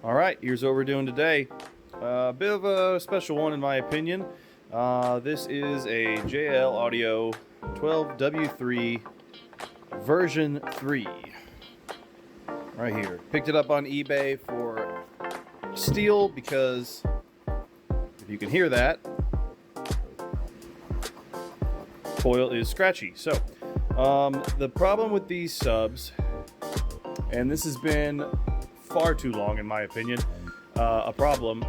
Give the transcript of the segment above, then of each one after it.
All right, here's what we're doing today. A bit of a special one in my opinion. This is a JL Audio 12W3 version 3. Right here. Picked it up on eBay for steel because, if you can hear that, coil is scratchy. So, the problem with these subs, and this has been far too long in my opinion, a problem.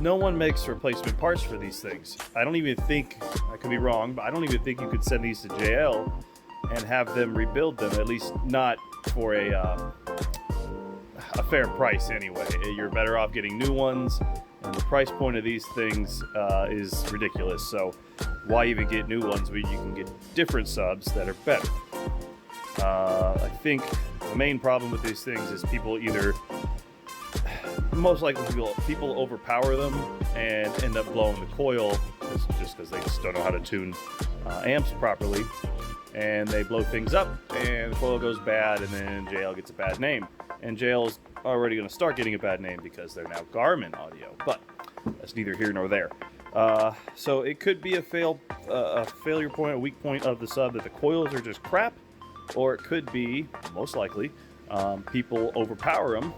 No one makes replacement parts for these things. I don't even think, I could be wrong, but I don't even think you could send these to JL and have them rebuild them, at least not for a fair price anyway. You're better off getting new ones, and the price point of these things is ridiculous. So why even get new ones when you can get different subs that are better? I think the main problem with these things is people either, most likely people overpower them and end up blowing the coil just because they just don't know how to tune amps properly, and they blow things up and the coil goes bad, and then JL gets a bad name, and JL's already going to start getting a bad name because they're now Garmin Audio, but that's neither here nor there. So it could be a failure point, a weak point of the sub, that the coils are just crap, or it could be, most likely, people overpower them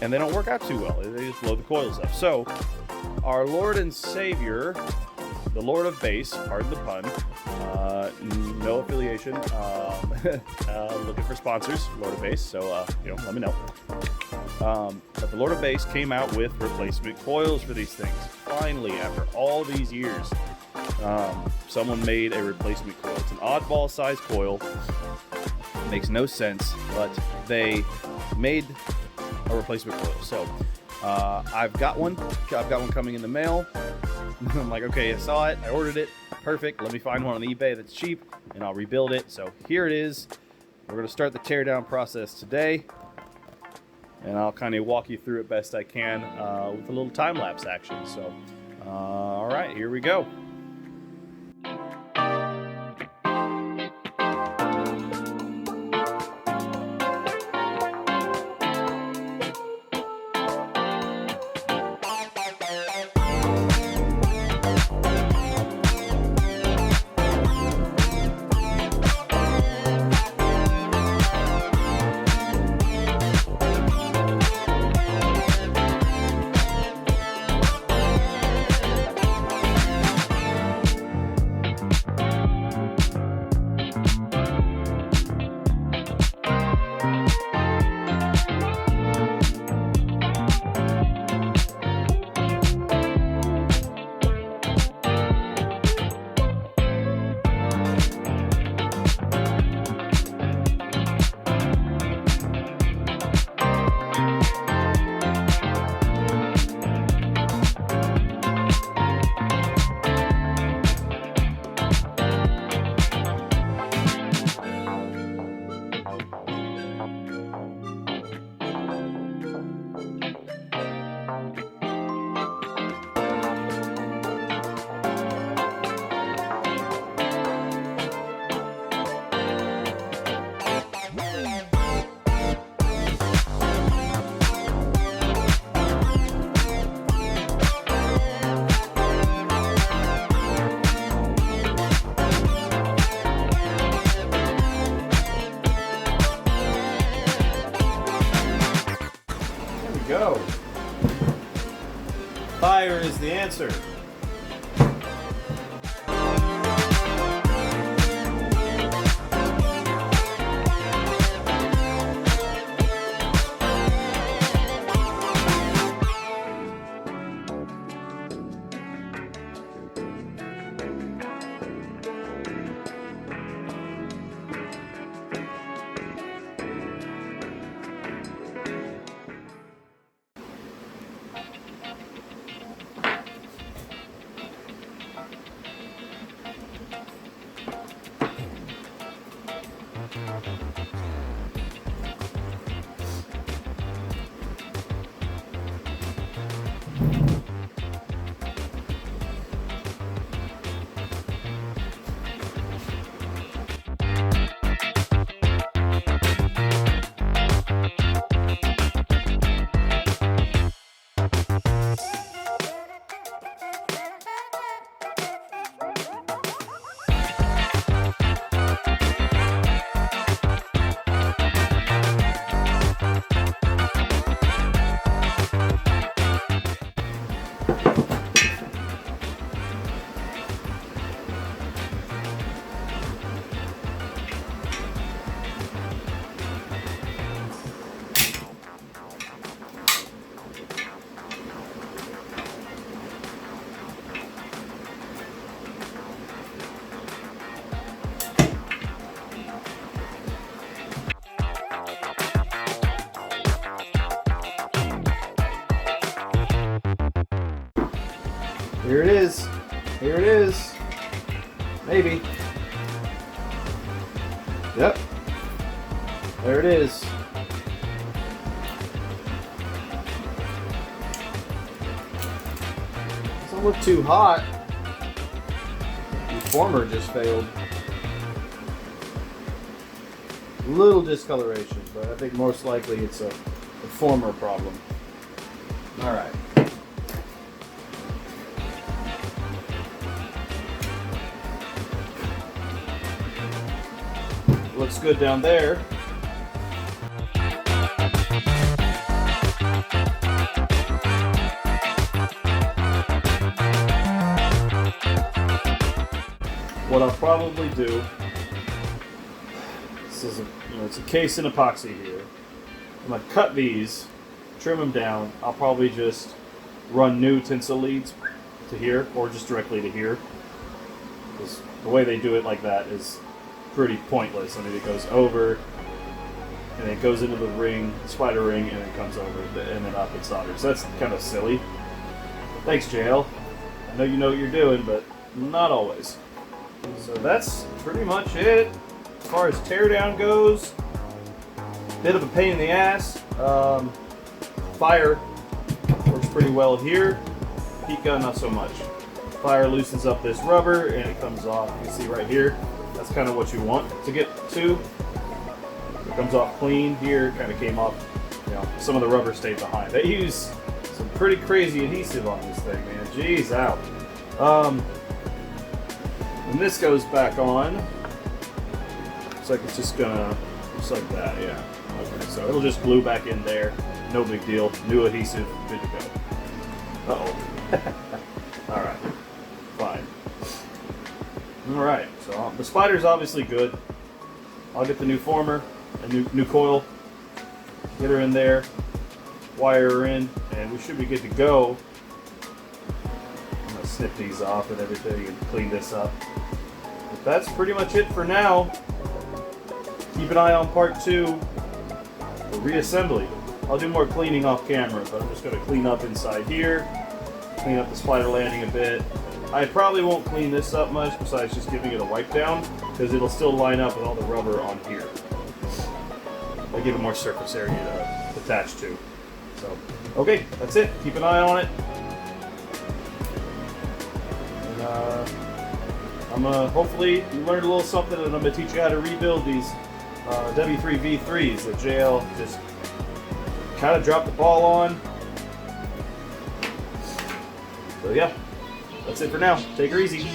and they don't work out too well. They just blow the coils up. So our Lord and Savior, the Lord of Bass, pardon the pun, no affiliation, looking for sponsors, Lord of Bass, so let me know. But the Lord of Bass came out with replacement coils for these things. Finally, after all these years, someone made a replacement coil. It's an oddball size coil. It makes no sense, but they made a replacement coil. So I've got one coming in the mail. I'm like, okay, I saw it, I ordered it, perfect. Let me find one on eBay that's cheap and I'll rebuild it. So here it is. We're going to start the teardown process today, and I'll kind of walk you through it best I can with a little time-lapse action. So all right, here we go. Go. Fire is the answer. Here it is. Here it is. Maybe. Yep. There it is. Doesn't look too hot. The former just failed. Little discoloration, but I think most likely it's a former problem. Alright. Looks good down there. What I'll probably do, this is it's a case in epoxy here. I'm gonna cut these, trim them down. I'll probably just run new tinsel leads to here, or just directly to here. Because the way they do it like that is pretty pointless. I mean, it goes over, and it goes into the ring, the spider ring, and it comes over, and then up and solders. So that's kind of silly. Thanks, JL. I know you know what you're doing, but not always. So that's pretty much it. As far as teardown goes, bit of a pain in the ass. Fire works pretty well here. Heat gun, not so much. Fire loosens up this rubber, and it comes off. You can see right here. That's kind of what you want to get to. It comes off clean here. Kind of came off. Some of the rubber stayed behind. They use some pretty crazy adhesive on this thing, man. Jeez, out. When this goes back on, looks like it's just gonna, just like that, yeah. Okay, so it'll just glue back in there. No big deal. New adhesive, good to go. Uh-oh. Alright, fine. Alright, so the spider's obviously good. I'll get the new former, a new coil, get her in there, wire her in, and we should be good to go. I'm gonna snip these off and everything and clean this up. But that's pretty much it for now. Keep an eye on part 2, the reassembly. I'll do more cleaning off camera, but I'm just going to clean up inside here, clean up the spider landing a bit. I probably won't clean this up much besides just giving it a wipe down, because it'll still line up with all the rubber on here. I'll give it more surface area to attach to. So, okay, that's it. Keep an eye on it. And I'm gonna hopefully you learned a little something, and I'm gonna teach you how to rebuild these W3V3s that JL just kind of dropped the ball on. So yeah, that's it for now. Take her easy.